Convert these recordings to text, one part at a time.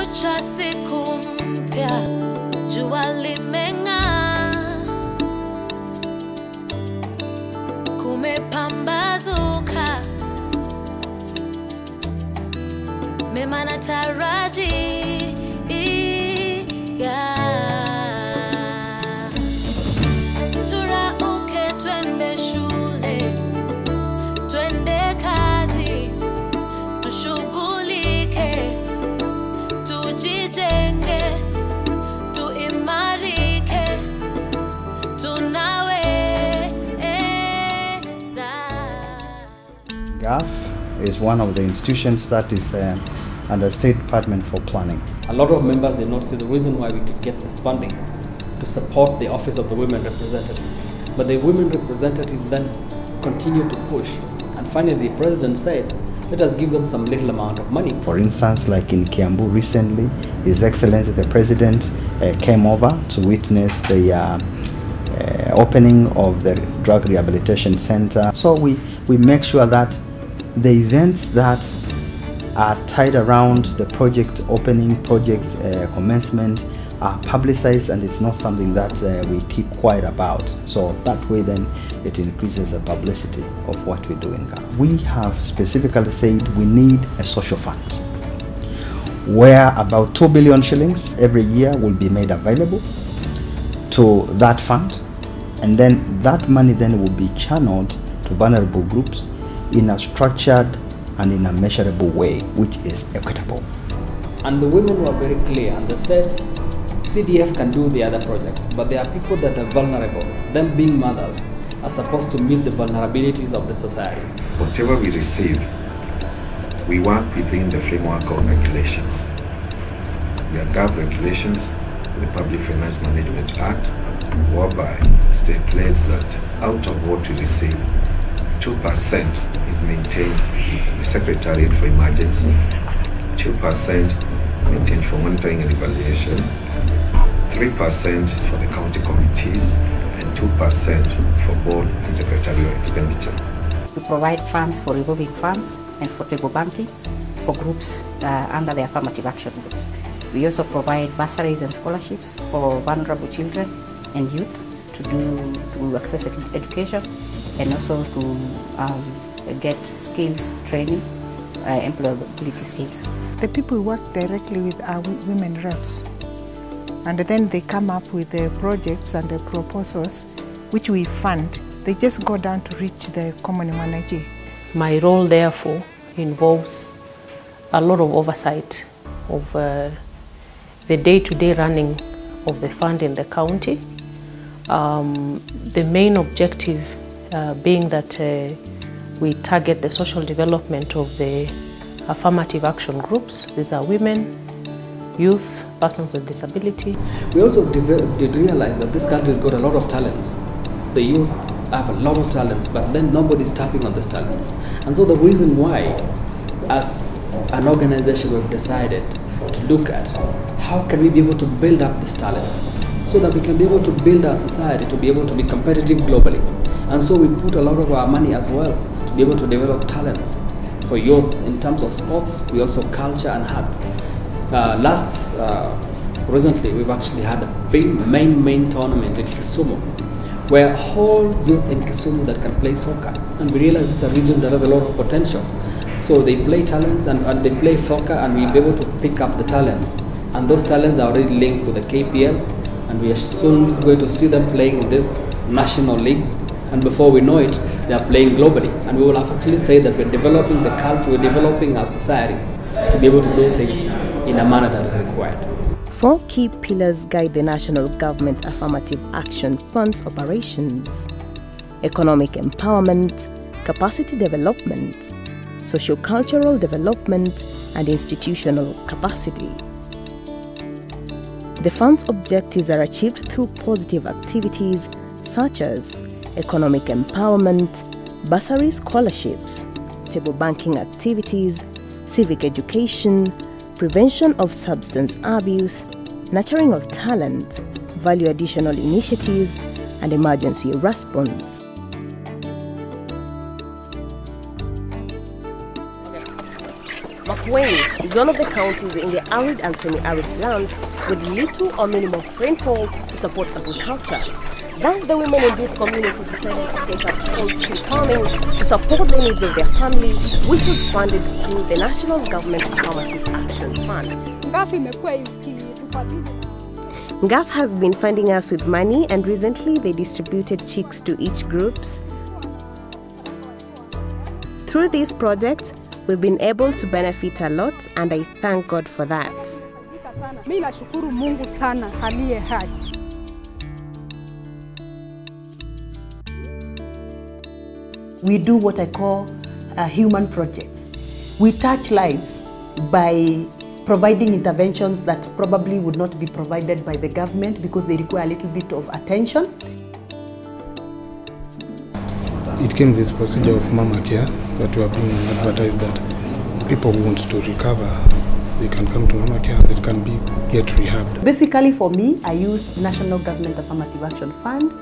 Kumekucha siku mpya, jua limeng'aa, kumepambazuka, mema nataraji. Turauke twende shule, twende kazi, tushughulike, tujijenge, tuimarike, tunaweza. GAAF is one of the institutions that is under State Department for Planning. A lot of members did not see the reason why we could get this funding to support the office of the women representative. But the women representative then continued to push, and finally the president said, let us give them some little amount of money. For instance, like in Kiambu recently, His Excellency the President came over to witness the opening of the Drug Rehabilitation Center. So we make sure that the events that are tied around the project opening, project commencement are publicized, and it's not something that we keep quiet about. So that way then it increases the publicity of what we do in Ghana. We have specifically said we need a social fund where about 2 billion shillings every year will be made available to that fund, and then that money then will be channeled to vulnerable groups in a structured and in a measurable way, which is equitable. And the women were very clear, and they said CDF can do the other projects, but there are people that are vulnerable. Them being mothers are supposed to meet the vulnerabilities of the society. Whatever we receive, we work within the framework of regulations. There are GAAF regulations, the Public Finance Management Act, whereby it stipulates that out of what we receive, 2% is maintained in the Secretariat for Emergency, 2% maintained for monitoring and evaluation, 3% for the county committees, and 2% for board and secretarial expenditure. We provide funds for revolving funds and for table banking for groups under the affirmative action groups. We also provide bursaries and scholarships for vulnerable children and youth to access education, and also to get skills training, employability skills. The people work directly with our women reps, and then they come up with the projects and the proposals which we fund. They just go down to reach the common manager. My role therefore involves a lot of oversight of the day-to-day running of the fund in the county. The main objective being that we target the social development of the affirmative action groups. These are women, youth, persons with disability. We also did realize that this country's got a lot of talents. The youth have a lot of talents, but then nobody's tapping on these talents. And so the reason why, as an organization, we've decided to look at how can we be able to build up these talents so that we can be able to build our society to be able to be competitive globally. And so we put a lot of our money as well to be able to develop talents for youth in terms of sports. We also have culture and art. Recently, we've actually had a big main tournament in Kisumu, where whole youth in Kisumu that can play soccer. And we realize it's a region that has a lot of potential. So they play talents and they play soccer, and we'll be able to pick up the talents. And those talents are already linked to the KPL, and we are soon going to see them playing in these national leagues. And before we know it, they are playing globally. And we will have actually say that we're developing the culture, we're developing our society to be able to do things in a manner that is required. 4 key pillars guide the national government affirmative action fund's operations: economic empowerment, capacity development, socio-cultural development, and institutional capacity. The fund's objectives are achieved through positive activities such as economic empowerment, bursary scholarships, table banking activities, civic education, prevention of substance abuse, nurturing of talent, value additional initiatives, and emergency response. Makueni is one of the counties in the arid and semi-arid lands with little or minimal rainfall to support agriculture. Thus, the women in this community decided to take up poultry farming to support the needs of their family, which was funded through the National Government Affirmative Action Fund. NGAAF has been funding us with money, and recently they distributed chicks to each groups. Through this project, we've been able to benefit a lot, and I thank God for that. We do what I call human projects. We touch lives by providing interventions that probably would not be provided by the government because they require a little bit of attention. It came this procedure of Mama Care that we are being advertised that people who want to recover, they can come to Mama Care and they can get rehabbed. Basically for me, I use National Government Affirmative Action Fund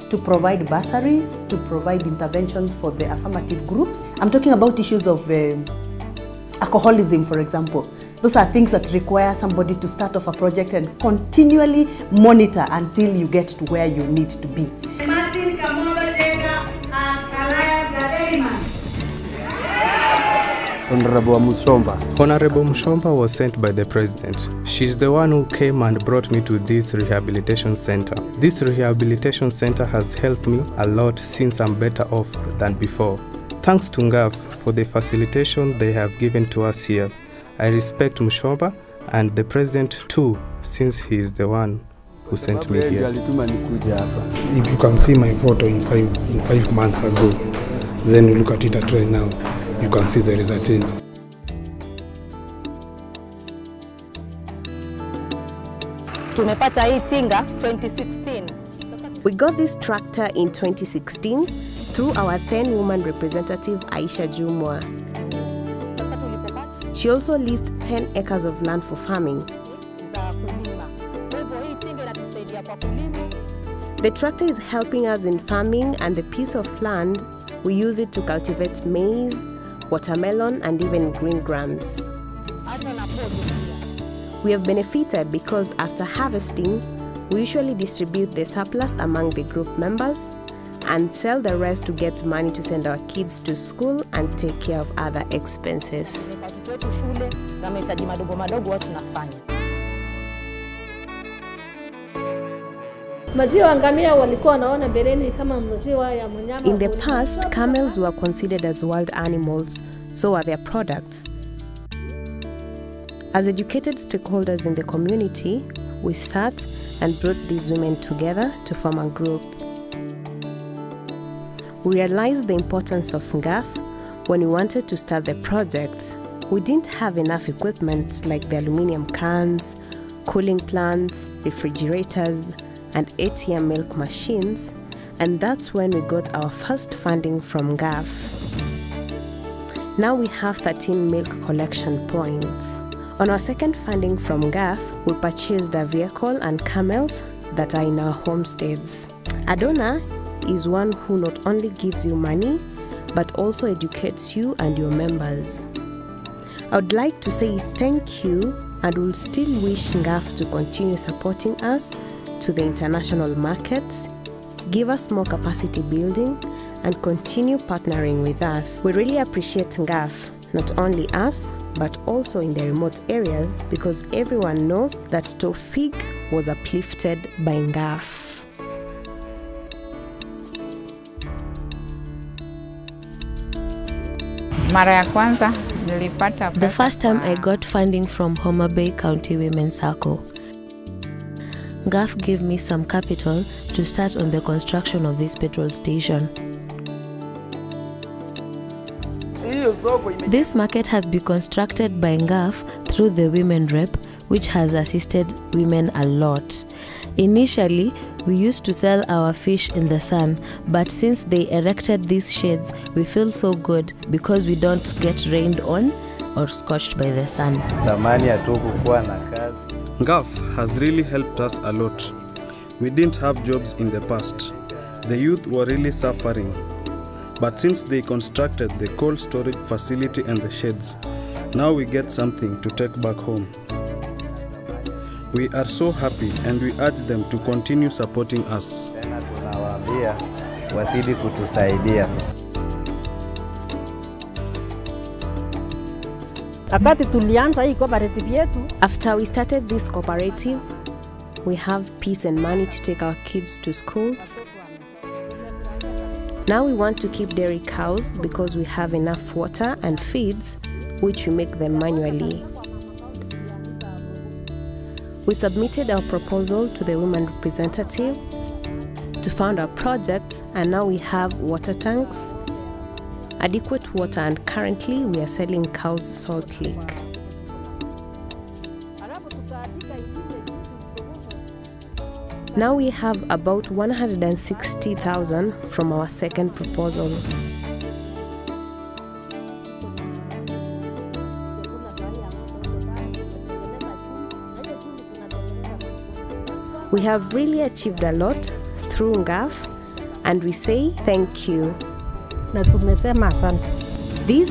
to provide bursaries, to provide interventions for the affirmative groups. I'm talking about issues of alcoholism, for example. Those are things that require somebody to start off a project and continually monitor until you get to where you need to be. Honorable Mushomba. Honorable Mushomba was sent by the President. She's the one who came and brought me to this rehabilitation center. This rehabilitation center has helped me a lot since I'm better off than before. Thanks to NGAAF for the facilitation they have given to us here. I respect Mushomba and the President too, since he is the one who sent me here. If you can see my photo in five months ago, then you look at it right now, you can see there is a change. Tumepata hii tinga 2016. We got this tractor in 2016 through our then woman representative Aisha Jumwa. She also leased 10 acres of land for farming. The tractor is helping us in farming, and the piece of land, we use it to cultivate maize, watermelon, and even green grams. We have benefited because after harvesting, we usually distribute the surplus among the group members and sell the rest to get money to send our kids to school and take care of other expenses. In the past, camels were considered as wild animals, so are their products. As educated stakeholders in the community, we sat and brought these women together to form a group. We realized the importance of NGAAF when we wanted to start the project. We didn't have enough equipment like the aluminium cans, cooling plants, refrigerators, and ATM milk machines, and that's when we got our first funding from NGAAF. Now we have 13 milk collection points. On our second funding from NGAAF, we purchased a vehicle and camels that are in our homesteads. A donor is one who not only gives you money, but also educates you and your members. I would like to say thank you, and will still wish NGAAF to continue supporting us to the international market, give us more capacity building, and continue partnering with us. We really appreciate NGAAF, not only us, but also in the remote areas, because everyone knows that Tofig was uplifted by NGAAF. The first time I got funding from Homa Bay County Women's Circle. NGAAF gave me some capital to start on the construction of this petrol station. This market has been constructed by NGAAF through the Women Rep, which has assisted women a lot. Initially, we used to sell our fish in the sun, but since they erected these shades, we feel so good because we don't get rained on or scorched by the sun. NGAAF has really helped us a lot. We didn't have jobs in the past. The youth were really suffering. But since they constructed the cold storage facility and the sheds, Now we get something to take back home. We are so happy and we urge them to continue supporting us. Tena tunawaambia wazidi kutusaidia. After we started this cooperative, we have peace and money to take our kids to schools. Now we want to keep dairy cows because we have enough water and feeds, which we make them manually. We submitted our proposal to the women representative to fund our project, and now we have water tanks, adequate water, and currently we are selling cows salt lick. Now we have about 160,000 from our second proposal. We have really achieved a lot through NGAAF, and we say thank you. This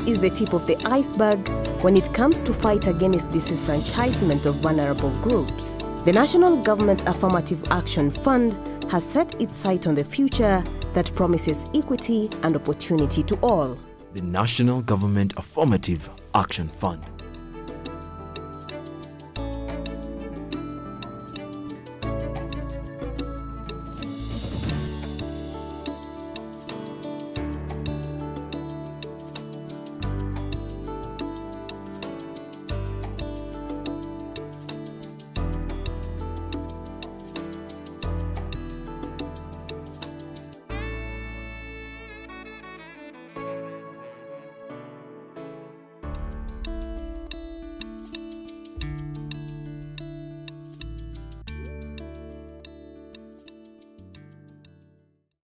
is the tip of the iceberg when it comes to fight against disenfranchisement of vulnerable groups. The National Government Affirmative Action Fund has set its sight on the future that promises equity and opportunity to all. The National Government Affirmative Action Fund.